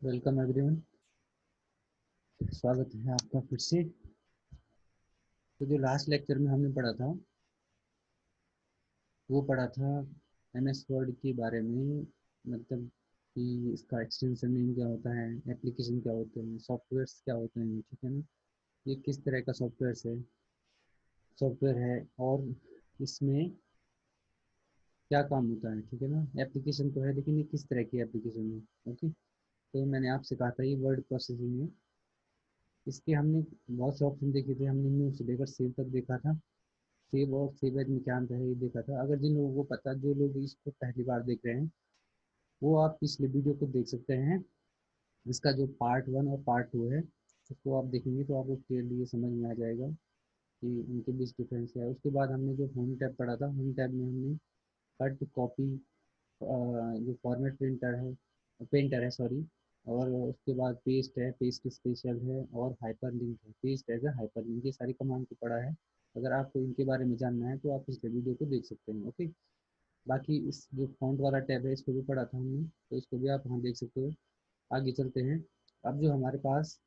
Welcome everyone. स्वागत है आपका फिर से। तो जो लास्ट लेक्चर में हमने पढ़ा था वो पढ़ा था एमएस वर्ड के बारे में। मतलब कि इसका एक्सटेंशन नेम क्या होता है, एप्लीकेशन क्या होते हैं, सॉफ्टवेयर्स क्या होते हैं, ठीक है ना। ये किस तरह का सॉफ्टवेयर है और इसमें क्या काम होता है, ठीक है ना। एप्लीकेशन तो है लेकिन ये किस तरह की एप्लीकेशन है। ओके, तो मैंने आपसे कहा था ये वर्ड प्रोसेसिंग है। इसके हमने बहुत से ऑप्शन देखे थे। हमने न्यू से लेकर सेव तक देखा था। सेव और सेव एज में क्या अंतर है ये देखा था। अगर जिन लोगों को पता, जो लोग इसको पहली बार देख रहे हैं, वो आप पिछले वीडियो को देख सकते हैं। इसका जो पार्ट 1 और पार्ट 2 है, उसको आप देखेंगे तो आपको क्लियरली ये समझ में आ जाएगा कि इनके बीच डिफरेंस है। उसके बाद हमने जो होम टैब पढ़ा था, होम टैब में हमने कट, कॉपी, जो फॉर्मेट पेंटर है सॉरी, और उसके बाद पेस्ट है, पेस्ट स्पेशल है, और हाइपर लिंक है, paste as a hyperlink. ये सारी कमांड को पढ़ा है। अगर आपको इनके बारे में जानना है तो आप पिछले वीडियो को देख सकते हैं। ओके, बाकी इस जो फॉन्ट वाला टैब है इसको भी पढ़ा था हमने, तो इसको भी आप वहाँ देख सकते हो। आगे चलते हैं। अब जो हमारे पास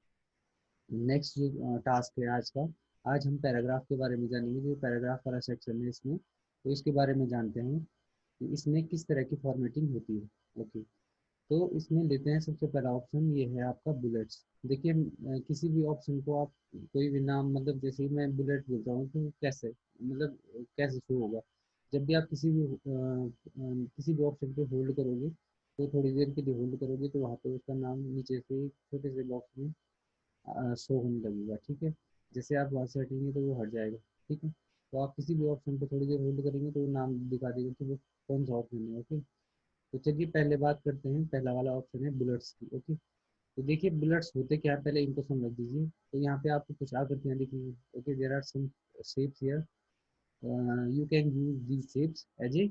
नेक्स्ट जो टास्क है आज का, आज हम पैराग्राफ के बारे में जानेंगे। जो पैराग्राफ वाला सेक्शन है इसमें, तो इसके बारे में जानते हैं कि इसमें किस तरह की फॉर्मेटिंग होती है। ओके, तो इसमें लेते हैं सबसे पहला ऑप्शन, ये है आपका बुलेट्स। देखिए किसी भी ऑप्शन को आप कोई भी नाम, मतलब जैसे ही मैं बुलेट बोलता हूँ तो कैसे, मतलब कैसे शो होगा। जब भी आप किसी भी ऑप्शन पे होल्ड करोगे, तो थोड़ी देर के लिए होल्ड करोगे तो वहाँ पे उसका नाम नीचे से छोटे से बॉक्स में शो होने लगेगा, ठीक है। जैसे आप वहाँ से हटेंगे तो वो हट जाएगा, ठीक है। तो आप किसी भी ऑप्शन पे थोड़ी देर होल्ड करेंगे तो वो नाम दिखा देगा कि वो कौन सा ऑप्शन है। ओके, तो चलिए पहले बात करते हैं। पहला वाला ऑप्शन है बुलेट्स की। ओके, तो देखिए बुलेट्स होते क्या है, पहले इनको समझ लीजिए। तो यहाँ पे आपको कुछ आकृतियाँ दिखेंगी। Okay, there are some shapes here, you can use these shapes as a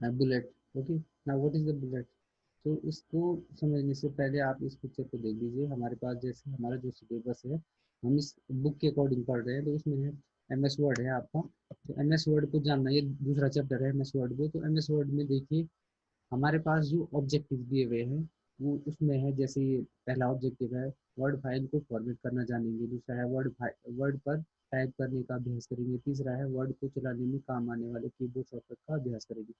bullet. Okay, now what is the bullet. तो इसको समझने से पहले आप इस पिक्चर को देख लीजिए। हमारे पास जैसे हमारा जो सिलेबस है, हम इस बुक के अकॉर्डिंग पढ़ रहे हैं, तो इसमें है एम एस वर्ड है आपका। तो एम एस वर्ड को जानना, ये दूसरा चैप्टर है एम एस वर्ड पे। तो एम एस वर्ड में देखिए हमारे पास जो ऑब्जेक्टिव दिए हुए हैं वो उसमें है। जैसे ये पहला ऑब्जेक्टिव है, वर्ड फाइल को फॉर्मेट करना जानेंगे। दूसरा है वर्ड पर टाइप करने का अभ्यास करेंगे। तीसरा है वर्ड को चलाने में काम आने वाले कीबोर्ड शॉर्टकट का अभ्यास करेंगे।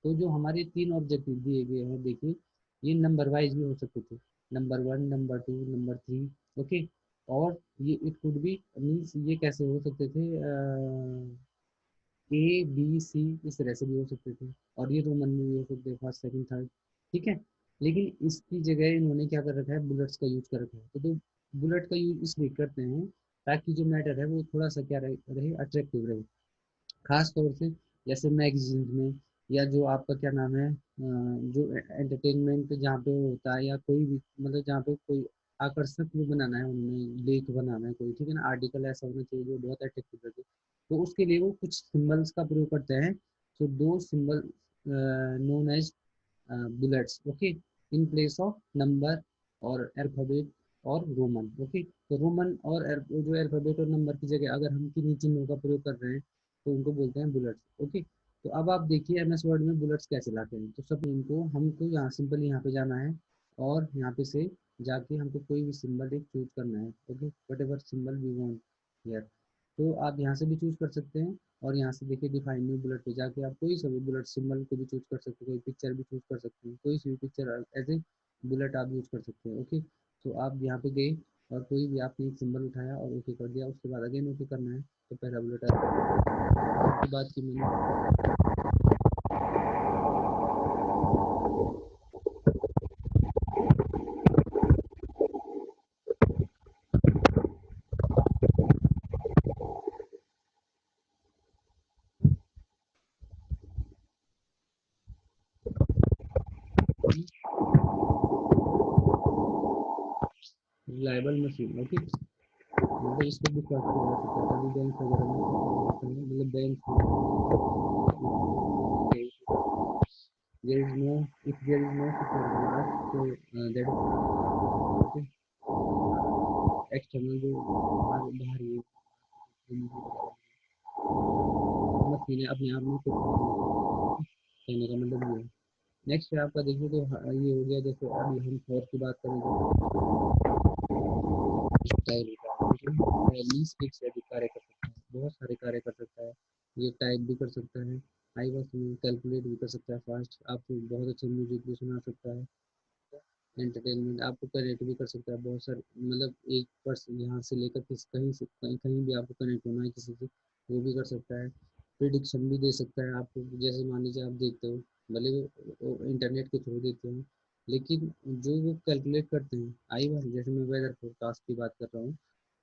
तो जो हमारे 3 ऑब्जेक्टिव दिए गए हैं, देखिए ये नंबर वाइज भी हो सकते थे, नंबर 1, नंबर 2, नंबर 3। ओके, और ये इट कुड बी मीन्स ये कैसे हो सकते थे, ए बी सी इस तरह से भी हो सकते थे। और ये रोमन में भी हो सकते थे, फर्स्ट सेकंड थर्ड, ठीक है। लेकिन इसकी जगह इन्होंने क्या कर रखा है, बुलेट्स का यूज कर रखा है। तो बुलेट का यूज इसलिए करते हैं ताकि जो मैटर है वो थोड़ा सा क्या रहे अट्रैक्टिव रहे। खास तौर से जैसे मैगजीन में, या जो आपका क्या नाम है, जो एंटरटेनमेंट जहाँ पे होता है, या कोई भी मतलब जहाँ पे कोई आकर्षक वो बनाना है, उन्होंने लेख बनाना है कोई, ठीक है ना, आर्टिकल ऐसा होना चाहिए जो बहुत अट्रैक्टिव लगे। तो उसके लिए वो कुछ सिंबल्स का प्रयोग करते हैं। तो दो symbol known as bullets. Okay, in place of number और अल्फाबेट और रोमन। ओके, तो रोमन और जो अल्फाबेट और नंबर की जगह अगर हम किन्हीं चिन्हों का प्रयोग कर रहे हैं तो उनको बोलते हैं बुलेट्स। ओके, तो अब आप देखिए एम एस वर्ड में बुलेट्स कैसे लाते हैं। तो सब इनको हमको यहाँ सिंपल यहाँ पे जाना है, और यहाँ पे से जाके हमको कोई भी सिंबल एक चूज करना है। Okay, whatever symbol we want here. तो आप यहाँ से भी चूज कर सकते हैं, और यहाँ से देखिए डिफाइन न्यू बुलेट पे जाके आप कोई सा भी बुलेट सिंबल को भी चूज कर सकते हैं, कोई पिक्चर भी चूज कर सकते हैं, कोई सी भी पिक्चर एज ए बुलेट आप यूज कर सकते हैं। ओके, तो आप यहाँ पे गए और कोई भी आपने एक सिंबल उठाया और ओके कर दिया, उसके बाद अगेन ओके करना है, तो पहला बुलेट की बात की मैंने। Reliable machine. ओके, मतलब इसको भी क्या किया जा सकता है, कभी बैंक वगैरह में, मतलब bank there is no, if there is no security guard, so that is external जो बाहरी मशीनें अपने आप में खुद कहने का मतलब ये है। नेक्स्ट पे आपका देखिए तो ये हो गया, जैसे अभी हम फोर की बात करेंगे, टाइप होता है, ठीक है, लीस्ट एक से अधिक कार्य कर सकता है, बहुत सारे कार्य कर सकता है, ये टाइप भी कर सकता है, आई बस में कैलकुलेट भी कर सकता है फास्ट, आपको बहुत अच्छे म्यूजिक भी सुना सकता है, एंटरटेनमेंट आपको कनेक्ट भी कर सकता है बहुत सारे, मतलब एक पर्सन यहाँ से लेकर किस कहीं से कहीं कहीं भी आपको कनेक्ट होना है किसी से, वो भी कर सकता है, प्रिडिक्शन भी दे सकता है आपको, जैसे मान लीजिए आप देखते हो, भले वो इंटरनेट के थ्रू देते हैं, लेकिन जो वो कैलकुलेट करते हैं, आई बार जैसे मैं वेदर फोरकास्ट की बात कर रहा हूँ,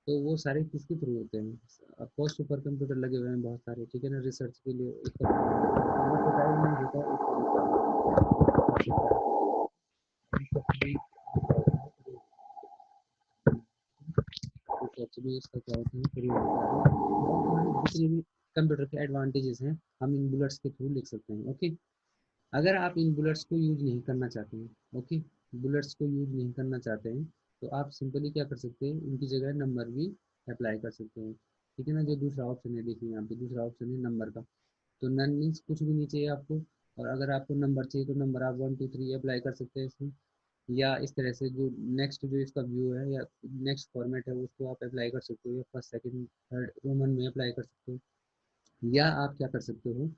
तो वो सारे किसके थ्रू होते हैं, ऑफकोर्स सुपर कंप्यूटर लगे हुए हैं बहुत सारे, ठीक है ना, रिसर्च के लिए एक रिसर्च भी इसका क्या होता है, प्रयोग होता है, जितने भी कंप्यूटर के एडवांटेजेस हैं हम इन बुलेट्स के थ्रू लिख सकते हैं। ओके, अगर आप इन बुलेट्स को यूज नहीं करना चाहते हैं, ओके, बुलेट्स को यूज नहीं करना चाहते हैं, तो आप सिंपली क्या कर सकते हैं, इनकी जगह नंबर भी अप्लाई कर सकते हैं, ठीक है ना, जो दूसरा ऑप्शन है, देखिए यहाँ पे दूसरा ऑप्शन है नंबर का, तो नन मीन्स कुछ भी नहीं चाहिए आपको, और अगर आपको नंबर चाहिए तो नंबर आप 1 2 3 अप्लाई कर सकते हैं इसमें, या इस तरह से जो नेक्स्ट जो इसका व्यू है या नेक्स्ट फॉर्मेट है उसको आप अप्लाई कर सकते हो, या फर्स्ट सेकंड थर्ड रोमन में अप्लाई कर सकते हो, या आप क्या कर सकते हो,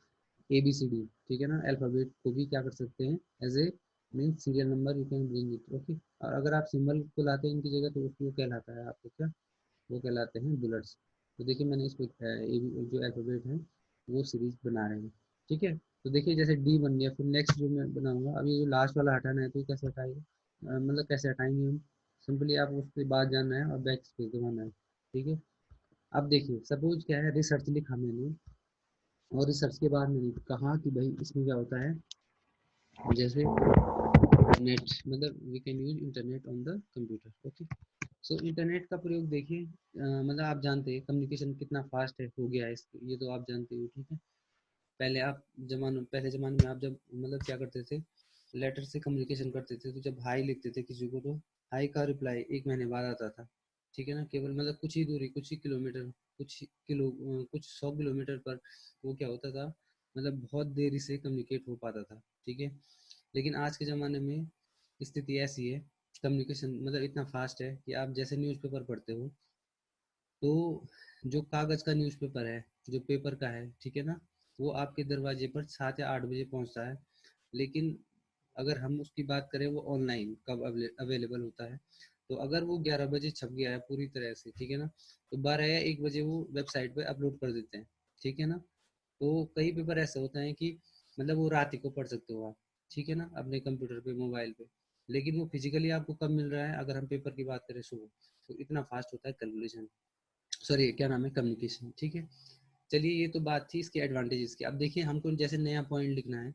ए बी सी डी, ठीक है ना, अल्फ़ाबेट को भी क्या कर सकते हैं, as a mean serial number you can bring it. Okay, और अगर आप सिंबल को लाते हैं इनकी जगह तो उसको कहलाता है आपको क्या, वो कहलाते हैं बुलेट्स। तो देखिए मैंने इस पर जो अल्फ़ाबेट है वो सीरीज बना रहे हैं, ठीक है, तो देखिए जैसे डी बन गया, फिर नेक्स्ट जो मैं बनाऊंगा, अब ये जो लास्ट वाला हटाना है तो ये कैसे हटाएगा, मतलब कैसे हटाएंगे हम, सिंपली आप उसके बाद जाना है और बैक स्पेस दबाना है, ठीक है। अब देखिए सपोज क्या है, रिसर्च लिखा मैंने, और रिसर्च के बाद मैंने कहा कि भाई इसमें क्या होता है, जैसे नेट, मतलब we can use internet on the computer. Okay, so internet का प्रयोग देखिए, मतलब आप जानते हैं कम्युनिकेशन कितना फास्ट है हो गया है ये तो आप जानते हो, ठीक है। पहले ज़माने में आप जब मतलब क्या करते थे, लेटर से कम्युनिकेशन करते थे, तो जब हाई लिखते थे किसी को, तो हाई का रिप्लाई 1 महीने बाद आता था, ठीक है ना, केवल मतलब कुछ ही दूरी, कुछ ही किलोमीटर, कुछ 100 किलोमीटर पर वो क्या होता था, मतलब बहुत देरी से कम्युनिकेट हो पाता था, ठीक है। लेकिन आज के ज़माने में स्थिति ऐसी है, कम्युनिकेशन मतलब इतना फास्ट है कि आप जैसे न्यूज़पेपर पढ़ते हो, तो जो कागज़ का न्यूज़पेपर है, जो पेपर का है, ठीक है ना, वो आपके दरवाजे पर 7 या 8 बजे पहुंचता है, लेकिन अगर हम उसकी बात करें वो ऑनलाइन कब अवेलेबल होता है, तो अगर वो 11 बजे छप गया है पूरी तरह से, ठीक है ना, तो 12 या 1 बजे वो वेबसाइट पे अपलोड कर देते हैं, ठीक है ना। तो कई पेपर ऐसे होते हैं कि मतलब वो रात ही को पढ़ सकते हो आप, ठीक है ना, अपने कंप्यूटर पे मोबाइल पे, लेकिन वो फिजिकली आपको कब मिल रहा है, अगर हम पेपर की बात करें सुबह, तो इतना फास्ट होता है कैलकुलेशन, सॉरी क्या नाम है, कम्युनिकेशन, ठीक है। चलिए ये तो बात थी इसके एडवांटेजेस की, अब देखिए हमको जैसे नया पॉइंट लिखना है,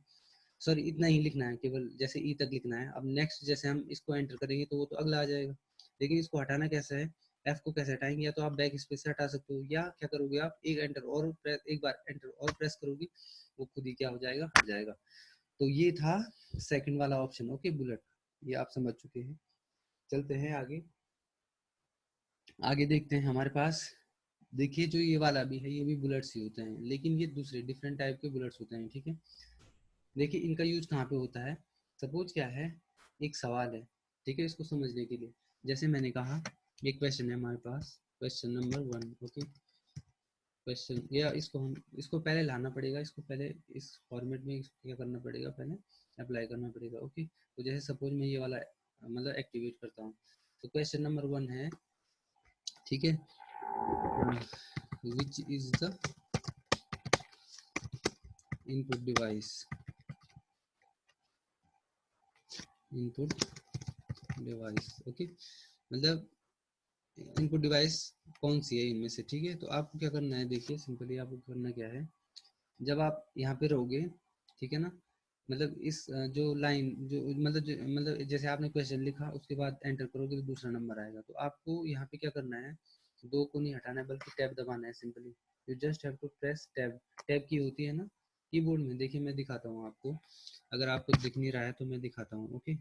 सॉरी इतना ही लिखना है, केवल जैसे ई तक लिखना है, अब नेक्स्ट जैसे हम इसको एंटर करेंगे तो वो तो अगला आ जाएगा, लेकिन इसको हटाना कैसे है, एफ को कैसे हटाएंगे, या तो आप बैक स्पेस से हटा सकते हो, या क्या करोगे आप एक बार एंटर और प्रेस करोगे, वो खुद ही क्या हो जाएगा, हट जाएगा। तो ये था सेकंड वाला ऑप्शन, ओके, बुलेट, ये आप समझ चुके हैं। चलते हैं आगे, आगे देखते हैं हमारे पास, देखिए जो ये वाला भी है ये भी बुलेट्स ही होते हैं, लेकिन ये दूसरे डिफरेंट टाइप के बुलेट्स होते हैं, ठीक है। देखिए इनका यूज कहाँ पे होता है, सपोज क्या है, एक सवाल है, ठीक है, इसको समझने के लिए, जैसे मैंने कहा एक क्वेश्चन है हमारे पास, क्वेश्चन नंबर 1, ओके, क्वेश्चन, या इसको पहले लाना पड़ेगा, इसको पहले इस फॉर्मेट में इसको क्या करना पड़ेगा, पहले अप्लाई करना पड़ेगा, ओके। तो जैसे सपोज मैं ये वाला मतलब एक्टिवेट करता हूँ, तो क्वेश्चन नंबर 1 है, ठीक है, which is the input device, input device, okay, मतलब इनपुट डिवाइस कौन सी है इनमें से, ठीक है। तो आपको क्या करना है, देखिए सिंपली आपको करना क्या है, जब आप यहाँ पे रहोगे, ठीक है ना, मतलब इस जो लाइन मतलब जैसे आपने क्वेश्चन लिखा उसके बाद एंटर करोगे तो दूसरा नंबर आएगा, तो आपको यहाँ पे क्या करना है, दो को नहीं हटाना है बल्कि टैब दबाना है, simply you just have to press tab, tab की होती है ना कीबोर्ड में, देखिए मैं दिखाता हूँ आपको, अगर आपको दिख नहीं रहा है तो मैं दिखाता हूँ, ओके,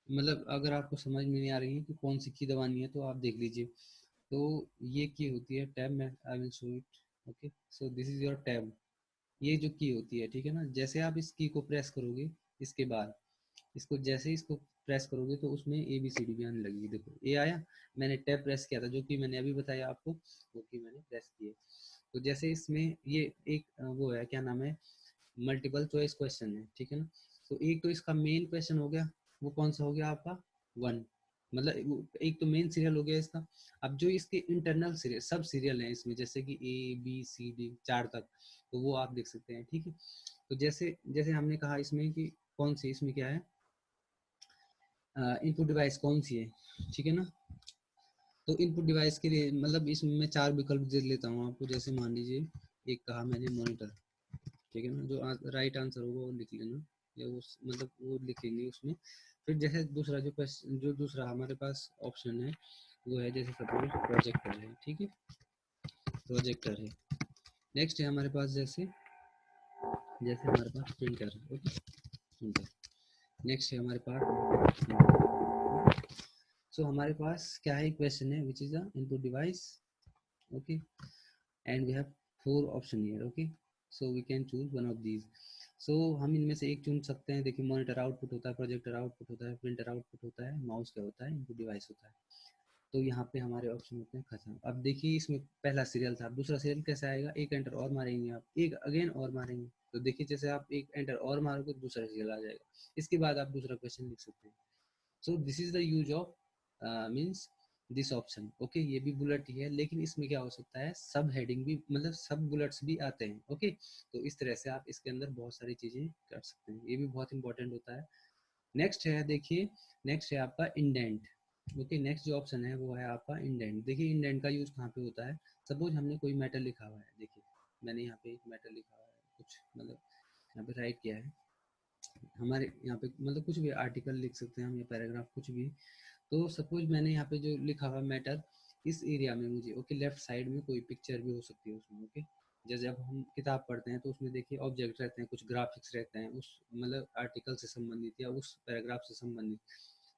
मतलब अगर आपको समझ में नहीं आ रही है कि कौन सी की दबानी है तो आप देख लीजिए, तो ये की होती है टैब में, I will show it, okay, so this is your tab, ये जो की होती है, ठीक है ना, जैसे आप इस की को प्रेस करोगे, इसके बाद इसको जैसे इसको प्रेस करोगे तो उसमें ए बी सी डी भी आने लगेगी। देखो ए आया, मैंने टैब प्रेस किया था, जो कि मैंने अभी बताया आपको, वो कि मैंने प्रेस किए। तो जैसे इसमें ये एक वो है, क्या नाम है, मल्टीपल चॉइस क्वेश्चन है, ठीक है ना। तो एक तो इसका मेन क्वेश्चन हो गया, वो कौन सा हो गया आपका, वन, मतलब एक तो मेन सीरियल हो गया इसका। अब जो इसके इंटरनल सीरियल, सब सीरियल हैं इसमें, जैसे कि ए बी सी डी 4 तक, तो वो आप देख सकते हैं, ठीक है। तो जैसे जैसे हमने कहा इसमें कि कौन सी, इसमें क्या है, इनपुट डिवाइस कौन सी है, ठीक है ना। तो इनपुट डिवाइस के लिए मतलब इसमें मैं 4 विकल्प दे लेता हूँ आपको। जैसे मान लीजिए एक कहा मैंने मॉनिटर, ठीक है ना, जो राइट आंसर होगा वो लिख लेना, या वो मतलब वो लिख लेंगे उसमें। फिर जैसे दूसरा जो क्वेश्चन, जो दूसरा हमारे पास ऑप्शन है वो है, जैसे सपोज प्रोजेक्टर है, ठीक है, प्रोजेक्टर है। नेक्स्ट है हमारे पास जैसे जैसे हमारे पास प्रिंटर है, ओके, प्रिंटर। नेक्स्ट है हमारे पास, सो हमारे पास क्या है, क्वेश्चन है which is the input device, okay, and we have 4 option here, okay, so we can choose one of these. So हम इनमें से एक चुन सकते हैं। देखिए मॉनिटर आउटपुट होता है, प्रोजेक्टर आउटपुट होता है, प्रिंटर आउटपुट होता है, माउस क्या होता है, इनपुट डिवाइस होता है। तो यहाँ पे हमारे ऑप्शन होते हैं खत्म। अब देखिए इसमें पहला सीरियल था, दूसरा सीरियल कैसे आएगा, एक एंटर और मारेंगे आप, एक अगेन और मारेंगे, तो देखिए जैसे आप एक एंटर और मारोगे तो दूसरा सीरियल आ जाएगा, इसके बाद आप दूसरा क्वेश्चन लिख सकते हैं। So this is the use of means this option, okay. ये भी बुलेट ही है, लेकिन इसमें क्या हो सकता है, सब हेडिंग भी, मतलब सब बुलेट्स भी आते हैं, ओके। तो इस तरह से आप इसके अंदर बहुत सारी चीजें कर सकते हैं, ये भी बहुत इंपॉर्टेंट होता है। नेक्स्ट है, देखिए नेक्स्ट है आपका इंडेंट, ओके। नेक्स्ट जो ऑप्शन है वो है आपका इंडेंट। देखिए इंडेंट का यूज कहाँ पे होता है, सपोज हमने कोई मैटर लिखा हुआ है, देखिए मैंने यहाँ पे एक मैटर लिखा हुआ है, कुछ मतलब यहाँ पे राइट किया है, हमारे यहाँ पे मतलब कुछ भी आर्टिकल लिख सकते हैं हम, या पैराग्राफ, कुछ भी। तो सपोज मैंने यहाँ पे जो लिखा हुआ मैटर, इस एरिया में मुझे, ओके, लेफ्ट साइड में कोई पिक्चर भी हो सकती है उसमें, ओके। जैसे जब हम किताब पढ़ते हैं तो उसमें देखिए ऑब्जेक्ट रहते हैं, कुछ ग्राफिक्स रहते हैं उस मतलब आर्टिकल से संबंधित या उस पैराग्राफ से संबंधित।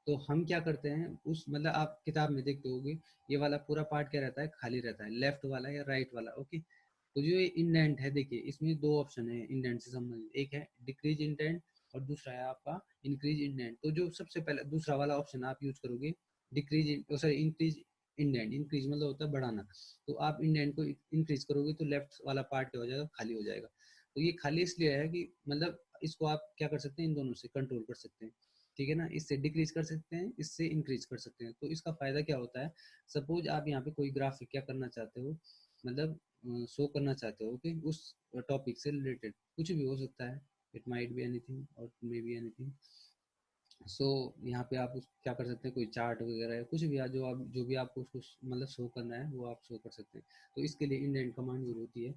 तो हम क्या करते हैं, उस मतलब आप किताब में देखते होगे, ये वाला पूरा पार्ट क्या रहता है, खाली रहता है, लेफ्ट वाला या राइट वाला, ओके। तो जो ये इंडेंट है, देखिए इसमें 2 ऑप्शन है इंडेंट से संबंधित, एक है डिक्रीज इंडेंट और दूसरा है आपका इंक्रीज इंडेंट। तो जो सबसे पहले दूसरा वाला ऑप्शन आप यूज करोगे, decrease sorry increase indent, increase मतलब होता है बढ़ाना, तो आप इंडेंट को इंक्रीज करोगे तो लेफ्ट वाला पार्ट क्या हो जाएगा, खाली हो जाएगा। तो ये खाली इसलिए है कि मतलब इसको आप क्या कर सकते हैं, इन दोनों से कंट्रोल कर सकते हैं, ठीक है ना। इससे डिक्रीज कर सकते हैं, इससे इंक्रीज कर सकते हैं। तो इसका फायदा क्या होता है, सपोज आप यहाँ पे कोई ग्राफिक क्या करना चाहते हो, मतलब शो करना चाहते हो, ओके, उस टॉपिक से रिलेटेड कुछ भी हो सकता है, इट माइट बी एनीथिंग और मे बी एनीथिंग। सो यहाँ पे आप क्या कर सकते हैं, कोई चार्ट वगैरह है, कुछ भी जो आप जो भी आपको उसको मतलब शो करना है वो आप शो कर सकते हैं। तो इसके लिए इंडेंट कमांड जरूर होती है।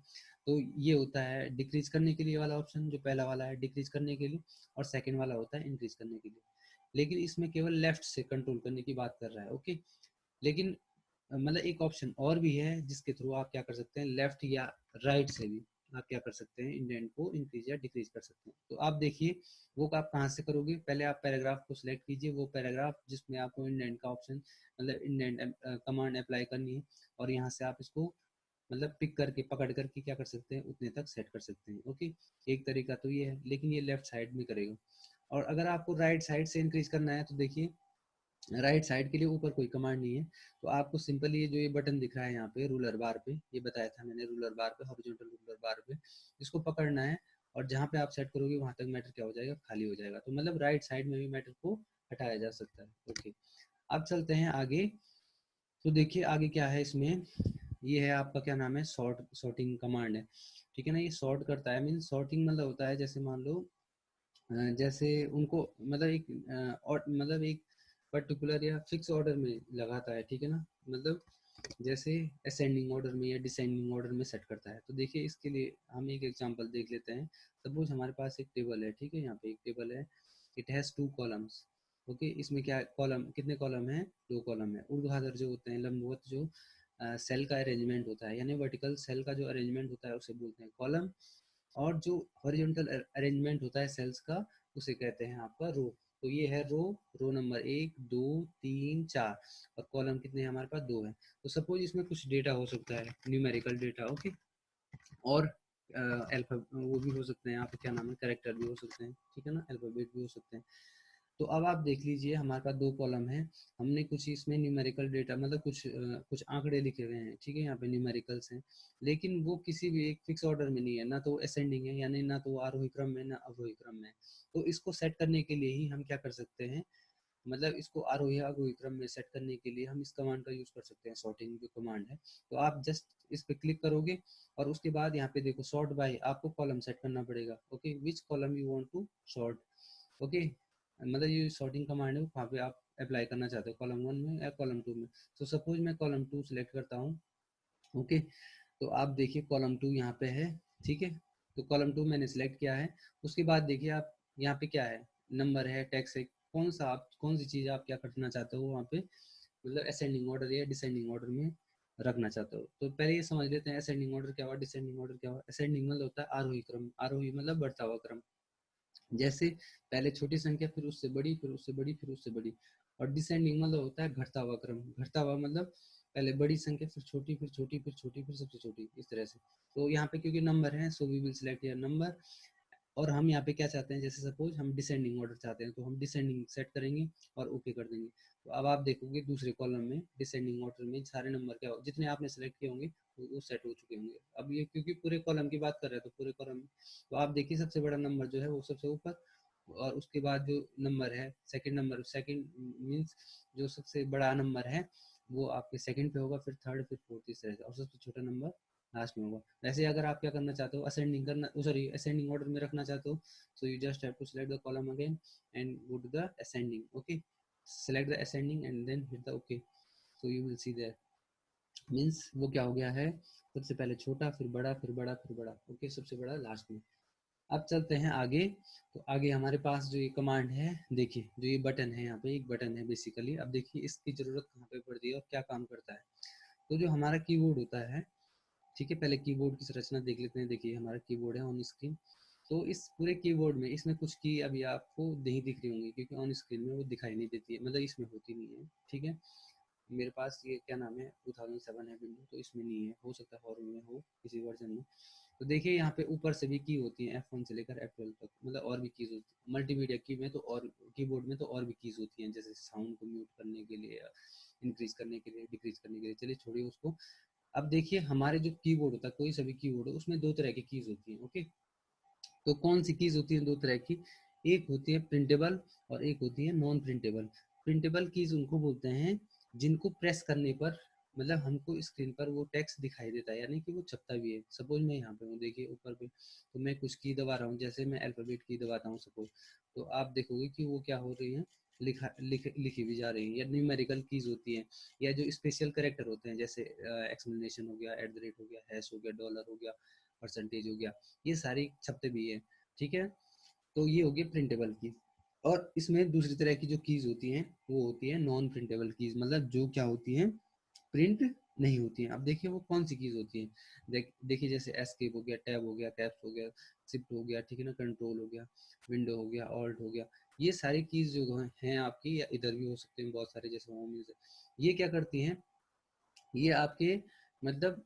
तो ये होता है डिक्रीज करने के लिए वाला ऑप्शन, जो पहला वाला है डिक्रीज करने के लिए, और सेकेंड वाला होता है इंक्रीज करने के लिए। लेकिन इसमें केवल लेफ्ट से कंट्रोल करने की बात कर रहा है, ओके। लेकिन मतलब एक ऑप्शन और भी है जिसके थ्रू आप क्या कर सकते हैं, लेफ्ट या राइट से भी आप क्या कर सकते हैं, इंडेंट को इंक्रीज या डिक्रीज कर सकते हैं। तो आप देखिए वो आप कहाँ से करोगे, पहले आप पैराग्राफ को सिलेक्ट कीजिए, वो पैराग्राफ जिसमें आपको इंडेंट का ऑप्शन मतलब इंडेंट कमांड अप्लाई करनी है, और यहाँ से आप इसको मतलब पिक करके पकड़ करके क्या कर सकते हैं, उतने तक सेट कर सकते हैं, ओके। एक तरीका तो ये है, लेकिन ये लेफ्ट साइड में करेगा। और अगर आपको राइट साइड से इंक्रीज करना है तो देखिए राइट साइड के लिए ऊपर कोई कमांड नहीं है, तो आपको सिंपल ये जो ये बटन दिख रहा है यहाँ पे रूलर बार पे, ये बताया था मैंने, रूलर बार पे, हॉरिजॉन्टल रूलर बार पे इसको पकड़ना है, और जहाँ पे आप सेट करोगे वहां तक मैटर क्या हो जाएगा, खाली हो जाएगा। तो मतलब राइट साइड में भी मैटर को हटाया जा सकता है, ओके। अब चलते हैं आगे। तो देखिए आगे क्या है इसमें, ये है आपका क्या नाम है, सॉर्टिंग कमांड है, ठीक है ना। ये सॉर्ट करता है, मीन सॉर्टिंग मतलब होता है, जैसे मान लो जैसे उनको मतलब एक और मतलब एक पर्टिकुलर या फिक्स ऑर्डर में लगाता है, ठीक है ना, मतलब जैसे असेंडिंग ऑर्डर में या डिसेंडिंग ऑर्डर में सेट करता है। तो देखिए इसके लिए हम एक एग्जांपल देख लेते हैं। सपोज हमारे पास एक टेबल है, ठीक है, यहाँ पे एक टेबल है, इट हैज़ 2 कॉलम्स, ओके। इसमें क्या कॉलम, कितने कॉलम है, 2 कॉलम है। ऊर्ध्वाधर जो होते हैं, लंबवत जो सेल का अरेंजमेंट होता है, यानी वर्टिकल सेल का जो अरेंजमेंट होता है उसे बोलते हैं कॉलम, और जो हॉरिजॉन्टल अरेंजमेंट होता है सेल्स का उसे कहते हैं आपका रो। तो ये है रो, रो नंबर 1 2 3 4, और कॉलम कितने हैं हमारे पास, 2 है। तो सपोज इसमें कुछ डेटा हो सकता है, न्यूमेरिकल डेटा, ओके। और अल्फा वो भी हो सकते हैं, यहाँ पे क्या नाम है, कैरेक्टर भी हो सकते हैं, ठीक है ना, अल्फाबेट भी हो सकते हैं। तो अब आप देख लीजिए हमारे पास दो कॉलम है, हमने कुछ इसमें न्यूमेरिकल डेटा मतलब कुछ आंकड़े लिखे हुए हैं, ठीक है, यहाँ पे न्यूमेरिकल्स हैं, लेकिन वो किसी भी एक फिक्स ऑर्डर में नहीं है, ना तो असेंडिंग है, यानी ना तो आरोही क्रम में, ना अवरोही क्रम में। तो इसको सेट करने के लिए ही हम क्या कर सकते हैं, मतलब इसको आरोही अवरोही क्रम में सेट करने के लिए हम इस कमांड का यूज कर सकते हैं, सॉर्टिंग जो कमांड है। तो आप जस्ट इस पे क्लिक करोगे और उसके बाद यहाँ पे देखो सॉर्ट बाय, आपको कॉलम सेट करना पड़ेगा, okay, which column you want to sort, okay, मतलब ये सॉर्टिंग कमांड है, वहाँ पे आप अप्लाई करना चाहते हो कॉलम 1 में या कॉलम 2 में। तो सपोज मैं कॉलम 2 सिलेक्ट करता हूँ, ओके, तो आप देखिए कॉलम 2 यहाँ पे है, ठीक है, तो कॉलम 2 मैंने सिलेक्ट किया है। उसके बाद देखिए आप यहाँ पे क्या है, नंबर है, टेक्स्ट है, कौन सा आप कौन सी चीज़ आप क्या करना चाहते हो वहाँ पे, मतलब असेंडिंग ऑर्डर या डिसेंडिंग ऑर्डर में रखना चाहते हो। तो पहले ये समझ लेते हैं असेंडिंग ऑर्डर क्या हुआ, डिसेंडिंग ऑर्डर क्या हुआ। असेंडिंग मतलब होता है आरोही क्रम, आरोही मतलब बढ़ता हुआ क्रम, जैसे पहले छोटी संख्या, फिर उससे बड़ी, फिर उससे बड़ी, फिर उससे बड़ी। और डिसेंडिंग मतलब होता है घटता हुआ क्रम, घटता हुआ मतलब पहले बड़ी संख्या, फिर छोटी, फिर छोटी, फिर छोटी, फिर सबसे छोटी, इस तरह से। तो यहाँ पे क्योंकि नंबर है, so we will select your number. और हम यहाँ पे क्या चाहते हैं, जैसे सपोज हम डिसेंडिंग ऑर्डर चाहते हैं, तो हम डिसेंडिंग सेट करेंगे और ओके कर देंगे। तो अब आप देखोगे दूसरे कॉलम में डिसेंडिंग ऑर्डर में सारे नंबर क्या हो, जितने आपने सेलेक्ट किए होंगे वो सेट हो चुके होंगे। अब ये क्योंकि पूरे कॉलम की बात कर रहे हैं, तो पूरे कॉलम, तो आप देखिए सबसे बड़ा नंबर जो है वो सबसे ऊपर, और उसके बाद जो नंबर है सेकंड नंबर, सेकंड मींस जो सबसे बड़ा नंबर है वो आपके सेकंड पे होगा, फिर थर्ड, फिर फोर्थ, इस तरह से, और सबसे छोटा नंबर लास्ट में होगा। वैसे अगर आप क्या करना चाहते हो, असेंडिंग करना, सॉरी असेंडिंग ऑर्डर में रखना चाहते हो, so you just have to select the column again and go to the ascending, okay, select the ascending and then hit the okay, so you will see there, means वो क्या हो गया है, सबसे पहले छोटा, फिर बड़ा, फिर बड़ा, फिर बड़ा, ओके, सबसे बड़ा लास्ट में। अब चलते हैं आगे। तो आगे हमारे पास जो ये कमांड है, देखिए जो ये बटन है, यहाँ पे एक बटन है बेसिकली। अब देखिए इसकी जरूरत कहाँ पे पड़ती है और क्या काम करता है। तो जो हमारा कीबोर्ड होता है, ठीक है, पहले कीबोर्ड की संरचना देख लेते हैं। देखिए हमारा कीबोर्ड है ऑन स्क्रीन। तो इस पूरे कीबोर्ड में इसमें कुछ की अभी आपको नहीं दिख रही होंगी, क्योंकि ऑन स्क्रीन में वो दिखाई नहीं देती है, मतलब इसमें होती नहीं है, ठीक है। मेरे पास ये क्या नाम है 2007 है विंडो, तो इसमें नहीं है, हो सकता है हॉर में हो किसी वर्जन में। तो देखिए यहाँ पे ऊपर से भी की होती है, F1 से लेकर F12 तक, मतलब और भी कीज होती है मल्टीमीडिया की में, तो और कीबोर्ड में तो और भी कीज होती हैं, जैसे साउंड को म्यूट करने के लिए, इंक्रीज करने के लिए, डिक्रीज करने के लिए। चलिए छोड़िए उसको। अब देखिए हमारे जो कीबोर्ड होता है, कोई सा भी कीबोर्ड हो, उसमें दो तरह की कीज होती हैं, ओके। तो कौन सी कीज होती है दो तरह की, एक होती है प्रिंटेबल और एक होती है नॉन प्रिंटेबल। प्रिंटेबल कीज उनको बोलते हैं जिनको प्रेस करने पर मतलब हमको स्क्रीन पर वो टेक्स्ट दिखाई देता है, यानी कि वो छपता भी है। सपोज मैं यहाँ पे हूँ, देखिए ऊपर पे, तो मैं कुछ की दबा रहा हूँ, जैसे मैं अल्फाबेट की दबाता हूँ सपोज, तो आप देखोगे कि वो क्या हो रही है, लिखी भी जा रही है। या न्यूमेरिकल कीज होती हैं, या जो स्पेशल करेक्टर होते हैं, जैसे एक्सप्लेनेशन हो गया, एट द रेट हो गया, हैश हो गया, डॉलर हो गया, परसेंटेज हो गया, ये सारी छपते भी है, ठीक है। तो ये हो गई प्रिंटेबल की। और इसमें दूसरी तरह की जो कीज होती हैं वो होती है नॉन प्रिंटेबल कीज, मतलब जो क्या होती हैं, प्रिंट नहीं होती हैं। अब देखिए वो कौन सी कीज होती हैं, देखिए जैसे एस्केप हो गया, टैब हो गया, कैप्स हो गया, शिफ्ट हो गया, ठीक है ना, कंट्रोल हो गया, विंडो हो गया, ऑल्ट हो गया। ये सारी कीज जो हैं आपकी, या इधर भी हो सकते हैं बहुत सारे, जैसे होम यूज, ये क्या करती हैं, ये आपके मतलब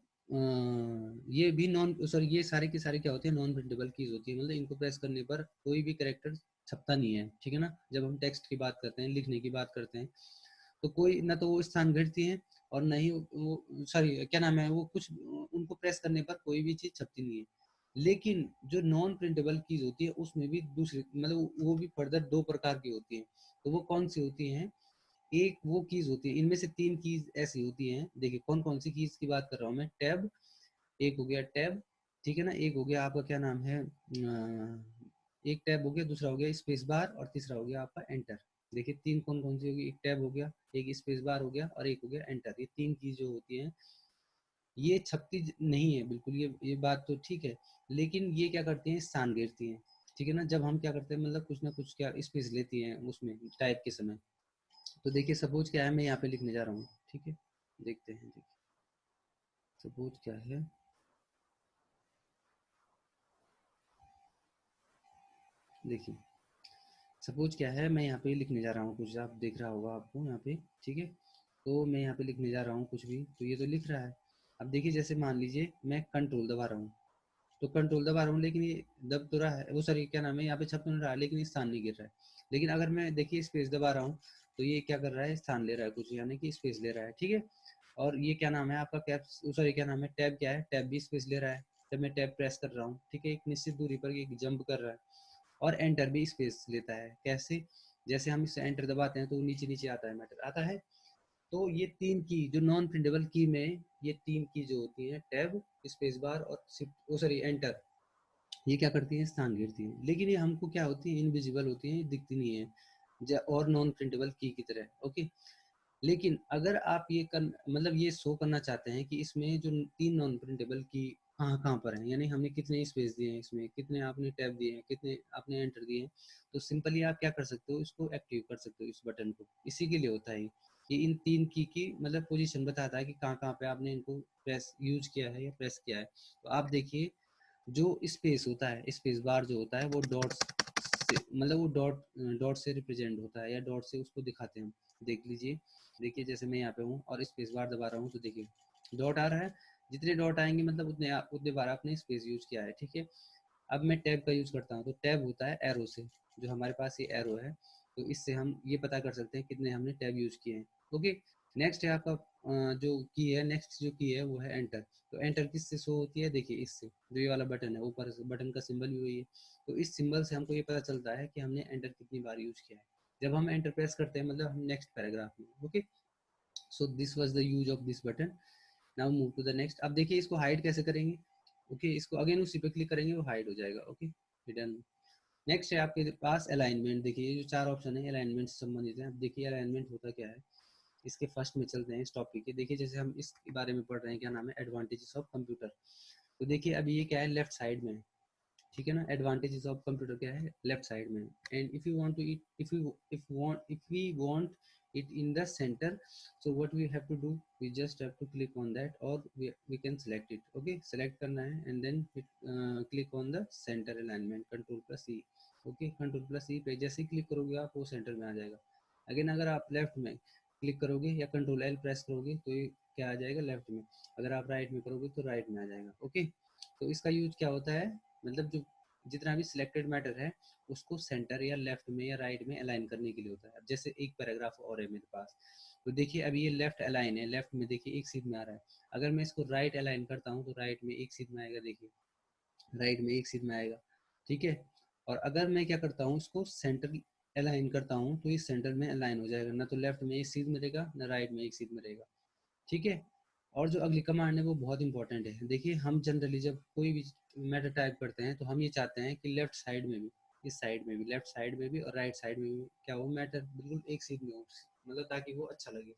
ये भी नॉन, सॉरी ये सारे के सारे क्या होते हैं, नॉन प्रिंटेबल कीज होती है, मतलब इनको प्रेस करने पर कोई भी करेक्टर छपता नहीं है, ठीक है ना। जब हम टेक्स्ट की बात करते हैं, लिखने की बात करते हैं, तो कोई ना तो वो स्थान घटती है, और ना ही वो सॉरी क्या नाम है, वो कुछ उनको प्रेस करने पर कोई भी चीज छपती नहीं है। लेकिन जो नॉन प्रिंटेबल कीज होती है उसमें भी दूसरी, मतलब वो भी फर्दर दो प्रकार की होती है। तो वो कौन सी होती हैं, एक वो कीज होती है, इनमें से तीन कीज ऐसी होती हैं, देखिए कौन कौन सी कीज की बात कर रहा हूँ मैं, टैब, एक हो गया टैब, ठीक है ना, एक हो गया आपका क्या नाम है, एक टैब हो गया, दूसरा हो गया स्पेस बार, और तीसरा हो गया आपका एंटर। देखिए तीन कौन कौन सी होगी, एक टैब हो गया, एक स्पेस बार हो गया, और एक हो गया एंटर। ये तीन कीज जो होती हैं ये छपती नहीं है बिल्कुल, ये बात तो ठीक है, लेकिन ये क्या करती हैं, स्थान घेरती हैं, ठीक है ना। जब हम क्या करते हैं, मतलब कुछ ना कुछ क्या स्पेस लेती हैं उसमें टाइप के समय। तो देखिए सपोज क्या है, मैं यहाँ पे लिखने जा रहा हूँ, ठीक है, देखते हैं, देखिए सपोज क्या है, देखिए सपोज क्या है, मैं यहाँ पे लिखने जा रहा हूँ कुछ, आप देख रहा होगा आपको यहाँ पे, ठीक है। तो मैं यहाँ पे लिखने जा रहा हूँ कुछ भी, तो ये तो लिख रहा है। अब देखिए जैसे मान लीजिए मैं कंट्रोल दबा रहा हूँ, तो कंट्रोल दबा रहा हूँ लेकिन ये दब तो रहा है, वो सॉरी क्या नाम है, यहाँ पे छप तो नहीं रहा है लेकिन स्थान नहीं गिर रहा है। लेकिन अगर मैं देखिए स्पेस दबा रहा हूँ तो ये क्या कर रहा है, स्थान ले रहा है कुछ, यानी कि स्पेस ले रहा है, ठीक है। और ये क्या नाम है आपका, कैप्स सॉरी क्या नाम है, टैब क्या है, टैब भी स्पेस ले रहा है जब मैं टैब प्रेस कर रहा हूँ, ठीक है, एक निश्चित दूरी पर ये जंप कर रहा है। और एंटर भी स्पेस लेता है, कैसे, जैसे हम इसे एंटर दबाते हैं तो नीचे नीचे आता है, मैटर आता है। तो ये तीन की जो नॉन प्रिंटेबल की में, ये तीन की जो होती है, टैब, स्पेस बार और शिफ्ट ओ सॉरी एंटर, ये क्या करती है, स्थान घेरती है। लेकिन ये हमको क्या होती है, इनविजिबल होती है, दिखती नहीं है और नॉन प्रिंटेबल की तरह, ओके। लेकिन अगर आप ये कर मतलब ये शो करना चाहते हैं कि इसमें जो तीन नॉन प्रिंटेबल की कहाँ कहाँ पर हैं, यानी हमने कितने स्पेस दिए हैं इसमें, कितने आपने टैब दिए हैं, कितने आपने एंटर दिए हैं, तो सिंपली आप क्या कर सकते हो, इसको एक्टिव कर सकते हो इस बटन को। इसी के लिए होता है कि इन तीन की मतलब पोजीशन बताता है कि कहाँ कहाँ पे आपने इनको प्रेस यूज किया है या प्रेस किया है। तो आप देखिए जो स्पेस होता है, स्पेस बार जो होता है वो डॉट से मतलब वो डॉट डॉट से रिप्रेजेंट होता है या डॉट से उसको दिखाते हैं हम। देख लीजिए, देखिए जैसे मैं यहाँ पे हूँ और स्पेस बार दबा रहा हूँ तो देखिए डॉट आ रहा है, जितने डॉट आएंगे मतलब उतने बार आपने स्पेस यूज किया है, ठीक है। अब मैं टैब का यूज करता हूँ, तो टैब होता है एरो से, जो हमारे पास ये एरो है, तो इससे हम ये पता कर सकते हैं कितने हमने टैब यूज किए हैं, ओके। नेक्स्ट है आपका जो की है, नेक्स्ट जो की है वो है एंटर। तो एंटर किससे शो होती है, देखिए इससे, जो ये वाला बटन है ऊपर बटन का सिंबल भी वही है। तो इस सिंबल से हमको ये पता चलता है कि हमने एंटर कितनी बार यूज किया है। जब हम एंटर प्रेस करते हैं मतलब हम नेक्स्ट पैराग्राफ में, okay. So this was the use of this button. Now move to the next. अब देखिए इसको हाइड कैसे करेंगे, ओके। इसको अगेन उसी पे क्लिक करेंगे, वो हाइड हो जाएगा, ओके, डन। नेक्स्ट है आपके पास अलाइनमेंट। देखिए ये जो चार ऑप्शन है अलाइनमेंट से संबंधित है। अब देखिए अलाइनमेंट होता क्या है, इसके फर्स्ट में चलते हैं इस टॉपिक के। देखिए जैसे हम इस बारे में पढ़ रहे हैं, क्या नाम है, एडवांटेजेस ऑफ कंप्यूटर। तो देखिए अभी ये क्या है, लेफ्ट साइड में, ठीक है ना। एडवांटेजेस ऑफ कंप्यूटर क्या है, लेफ्ट साइड में। And if you want to it if we want it in the center, so what we have to do, we just have to click on that or we can select it, okay। select करना है and then hit, click on the center alignment, control plus e, okay। control plus e पे जैसे ही click करोगे आप वो centre में आ जाएगा। Again अगर आप लेफ्ट में क्लिक करोगे या कंट्रोल एल प्रेस करोगे तो ये क्या आ जाएगा, लेफ्ट में। अगर आप राइट में करोगे तो राइट में आ जाएगा, ओके। तो इसका यूज क्या होता है, मतलब जो जितना भी सिलेक्टेड मैटर है उसको सेंटर या लेफ्ट में या राइट में अलाइन करने के लिए होता है। अब जैसे एक पैराग्राफ और है मेरे पास, तो देखिए अभी ये लेफ्ट अलाइन है, लेफ्ट में देखिए एक सीध में आ रहा है। अगर मैं इसको राइट अलाइन करता हूँ तो राइट में एक सीध में आएगा, देखिए राइट में एक सीध में आएगा, ठीक है। और अगर मैं क्या करता हूँ, इसको सेंटर अलाइन करता हूँ तो ये सेंटर में अलाइन हो जाएगा, ना तो लेफ्ट में एक सीध में रहेगा ना राइट में एक सीध में रहेगा, ठीक है। और जो अगली कमांड है वो बहुत इंपॉर्टेंट है। देखिए हम जनरली जब कोई भी मैटर टाइप करते हैं तो हम ये चाहते हैं कि लेफ्ट साइड में भी, इस साइड में भी, लेफ्ट साइड में भी और राइट साइड में भी क्या हो, मैटर बिल्कुल एक सीध में हो, मतलब ताकि वो अच्छा लगे।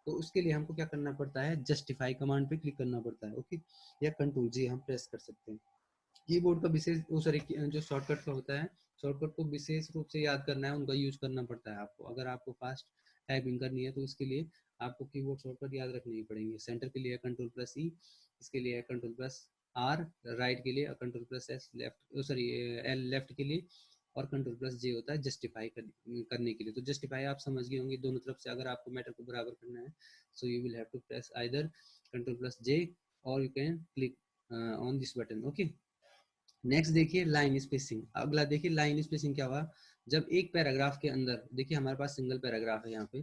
तो उसके लिए हमको क्या करना पड़ता है, जस्टिफाई कमांड पे क्लिक करना पड़ता है, ओके। या कंट्रोल जी हम प्रेस कर सकते हैं। कीबोर्ड का विशेष वो सॉरी जो शॉर्टकट का होता है, शॉर्टकट को विशेष रूप से याद करना है, उनका यूज करना पड़ता है आपको। अगर आपको फास्ट टाइपिंग करनी है तो इसके लिए आपको कीबोर्ड शॉर्टकट याद रखने ही पड़ेंगे। सेंटर के लिए कंट्रोल प्लस ई, इसके लिए कंट्रोल प्लस आर, राइट के लिए control plus S, left sorry L left के लिए, और कंट्रोल प्लस जे होता है जस्टिफाई करने के लिए। तो जस्टिफाई आप समझ गए होंगे, दोनों तरफ से अगर आपको मैटर को बराबर करना है, so you will have to press either control plus J और you can click on this button, okay. Next देखिए लाइन स्पेसिंग। अगला देखिए लाइन स्पेसिंग क्या हुआ, जब एक पैराग्राफ के अंदर, देखिए हमारे पास सिंगल पैराग्राफ है यहाँ पे,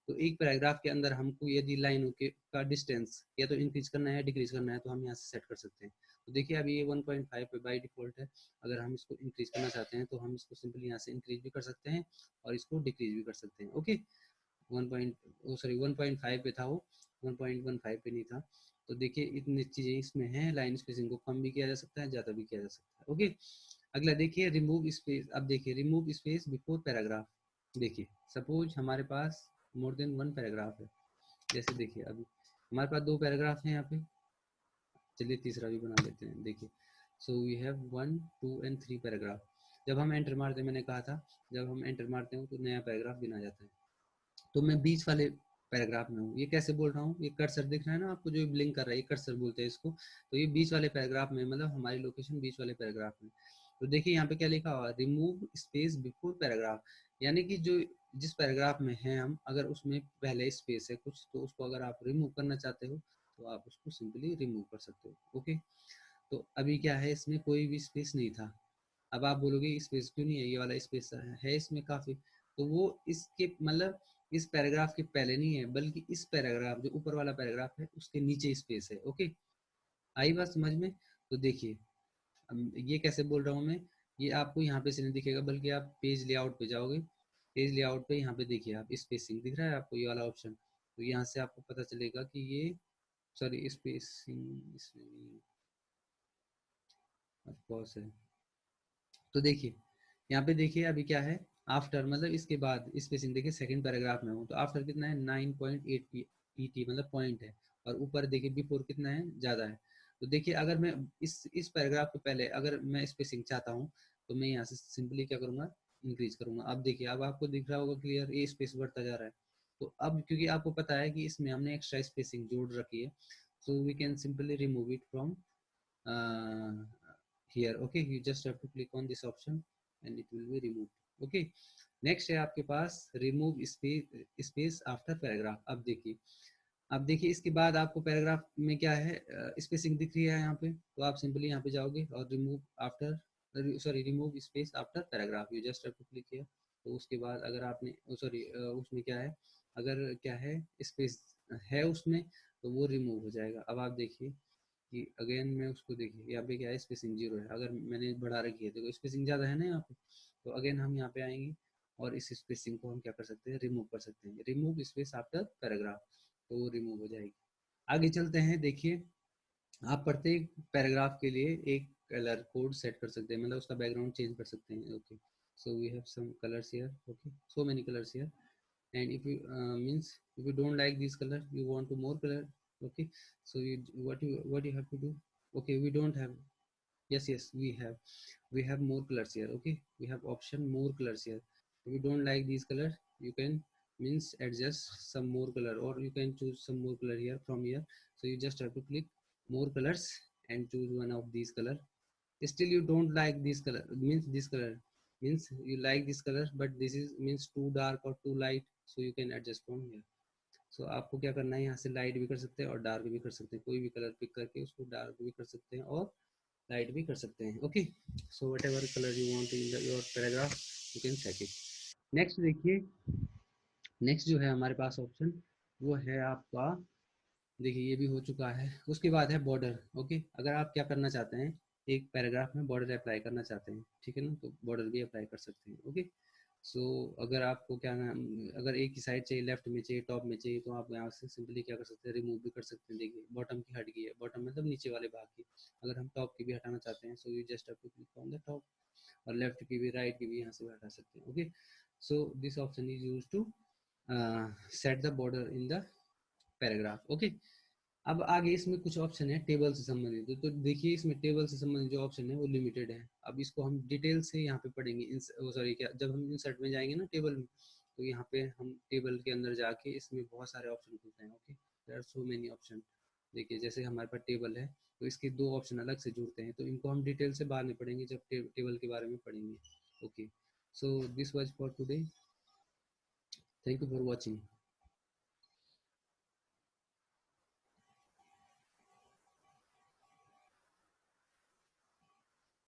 तो एक पैराग्राफ के अंदर हमको यदि लाइनों के का डिस्टेंस या तो इंक्रीज करना है डिक्रीज करना है तो हम यहाँ से सेट कर सकते हैं। तो देखिए अभी ये 1.5 पे बाई डिफॉल्ट है। अगर हम इसको इंक्रीज करना चाहते हैं तो हम इसको सिंपली यहाँ से इंक्रीज भी कर सकते हैं और इसको डिक्रीज भी कर सकते हैं, ओके। 1.5 पे था वो, 1.15 पे नहीं था। तो देखिए इतनी चीजें इसमें हैं। लाइन स्पेसिंग को कम भी किया जा सकता है, ज्यादा भी किया जा सकता है, ओके। अगला देखिए रिमूव स्पेस। अब देखिए रिमूव स्पेस बिफोर पैराग्राफ। देखिए सपोज हमारे पास मोर देन वन पैराग्राफ है, जैसे देखिए अभी हमारे पास दो पैराग्राफ हैं यहाँ पे, चलिए तीसरा भी बना लेते हैं। देखिए so we have 1 2 and 3 paragraph. जब हम एंटर मारते हैं, मैंने कहा था जब हम एंटर मारते हैं तो नया पैराग्राफ गिना जाता है। तो मैं बीच वाले पैराग्राफ में हूँ। ये कैसे बोल रहा हूँ, ये कर्सर दिख रहा है ना आपको जो ब्लिंक कर रहा है, ये कर्सर बोलते हैं इसको। तो ये बीच वाले पैराग्राफ में, मतलब हमारी लोकेशन बीच वाले पैराग्राफ में। तो देखिए यहाँ पे क्या लिखा हुआ, रिमूव स्पेस बिफोर पैराग्राफ, यानी कि जो जिस पैराग्राफ में है हम, अगर उसमें पहले स्पेस है कुछ तो उसको अगर आप रिमूव करना चाहते हो तो आप उसको सिंपली रिमूव कर सकते हो, ओके। तो अभी क्या है, इसमें कोई भी स्पेस नहीं था। अब आप बोलोगे स्पेस क्यों नहीं है, ये वाला स्पेस है इसमें काफ़ी। तो वो इसके मतलब इस पैराग्राफ के पहले नहीं है, बल्कि इस पैराग्राफ जो ऊपर वाला पैराग्राफ है उसके नीचे स्पेस है। ओके, आई बात समझ में? तो देखिए, ये कैसे बोल रहा हूँ मैं, ये आपको यहाँ पे से नहीं दिखेगा, बल्कि आप पेज लेआउट पे जाओगे। पेज लेआउट पे यहाँ पे देखिए, आप स्पेसिंग दिख रहा है आपको, ये वाला ऑप्शन। तो यहाँ से आपको पता चलेगा कि ये, सॉरी स्पेसिंग इसमें ऑफ कोर्स है। तो देखिए, यहाँ पे देखिए अभी क्या है, आफ्टर मतलब इसके बाद स्पेसिंग देखिए, सेकंड पैराग्राफ में हूँ तो आफ्टर कितना है 9.8 pt मतलब पॉइंट है। और ऊपर देखिए बिफोर कितना है, ज़्यादा है। तो देखिए, अगर मैं इस पैराग्राफ के पहले अगर मैं स्पेसिंग चाहता हूँ, तो मैं यहाँ से सिंपली क्या करूँगा, इंक्रीज करूँगा। अब देखिए, अब आपको दिख रहा होगा क्लियर, ये स्पेस बढ़ता जा रहा है। तो अब क्योंकि आपको पता है कि इसमें हमने एक्स्ट्रा स्पेसिंग जोड़ रखी है, so we can simply remove it from here. Okay, you just have to click on this option and it will be removed. Okay, next है आपके पास रिमूव स्पेस आफ्टर पैराग्राफ। अब देखिए इसके बाद आपको पैराग्राफ में क्या है, स्पेसिंग दिख रही है यहाँ पे, तो आप सिंपली यहाँ पे जाओगे और remove after, sorry remove space after paragraph, you just have to click किया। तो उसके बाद अगर आपने, सॉरी उसमें क्या है, अगर क्या है स्पेस है उसमें, तो वो रिमूव हो जाएगा। अब आप देखिए कि अगेन मैं उसको, देखिए यहाँ पे क्या है, स्पेसिंग जीरो है। अगर मैंने बढ़ा रखी है, देखो स्पेसिंग ज़्यादा है ना यहाँ पे, तो अगेन हम यहाँ पे आएंगे और इस स्पेसिंग को हम क्या कर सकते हैं, रिमूव कर सकते हैं। रिमूव स्पेस आफ्टर पैराग्राफ, तो वो रिमूव हो जाएगी। आगे चलते हैं। देखिए, आप प्रत्येक पैराग्राफ के लिए एक कलर कोड सेट कर सकते हैं, मतलब उसका बैकग्राउंड चेंज कर सकते हैं। Okay, so we have some colours here. Okay, so many colours here. And if you means if you don't like this color, you want to more color. Okay, so what you have to do, okay, we don't have, yes we have more colors here. Okay, we have option more colors here. If you don't like these color, you can means adjust some more color, or you can choose some more color here from here. So you just have to click more colors and choose one of these color. Still you don't like this color, means this color, means you like this color but this is means too dark or too light, so you can adjust from here. So आपको क्या करना है, यहाँ से light भी कर सकते हैं और डार्क भी कर सकते हैं, कोई भी कलर पिक करके उसको डार्क भी कर सकते हैं और लाइट भी कर सकते हैं। Okay, so what ever colour you want in your paragraph, you can set it. Next देखिए, नेक्स्ट जो है हमारे पास ऑप्शन, वो है आपका, देखिए ये भी हो चुका है। उसके बाद है बॉर्डर। ओके, अगर आप क्या करना चाहते हैं, एक पैराग्राफ में बॉर्डर अप्लाई करना चाहते हैं, ठीक है ना, तो बॉर्डर भी अप्लाई कर सकते हैं। ओके, सो अगर आपको क्या नाम, अगर एक ही साइड चाहिए, लेफ्ट में चाहिए, टॉप में चाहिए, तो आप यहाँ से सिंपली क्या कर सकते हैं, रिमूव भी कर सकते हैं। देखिए बॉटम की हट गई है, बॉटम मतलब नीचे वाले भाग की। अगर हम टॉप की भी हटाना चाहते हैं, so you just have to click on the top, और लेफ्ट की भी, राइट की भी यहाँ से भी हटा सकते हैं। Okay, so this option is use to set the border in the paragraph. Okay, अब आगे इसमें कुछ ऑप्शन है टेबल से संबंधित, तो देखिए इसमें टेबल से संबंधित जो ऑप्शन है वो लिमिटेड है। अब इसको हम डिटेल से यहाँ पे पढ़ेंगे, सॉरी क्या, जब हम इंसर्ट में जाएंगे ना टेबल में, तो यहाँ पे हम टेबल के अंदर जाके इसमें बहुत सारे ऑप्शन खुलते हैं। Okay, there are so many option. देखिए जैसे हमारे पास टेबल है, तो इसके दो ऑप्शन अलग से जुड़ते हैं, तो इनको हम डिटेल से बाद में पढ़ेंगे जब टेबल के बारे में पढ़ेंगे। Okay, so this was for today, thank you for watching.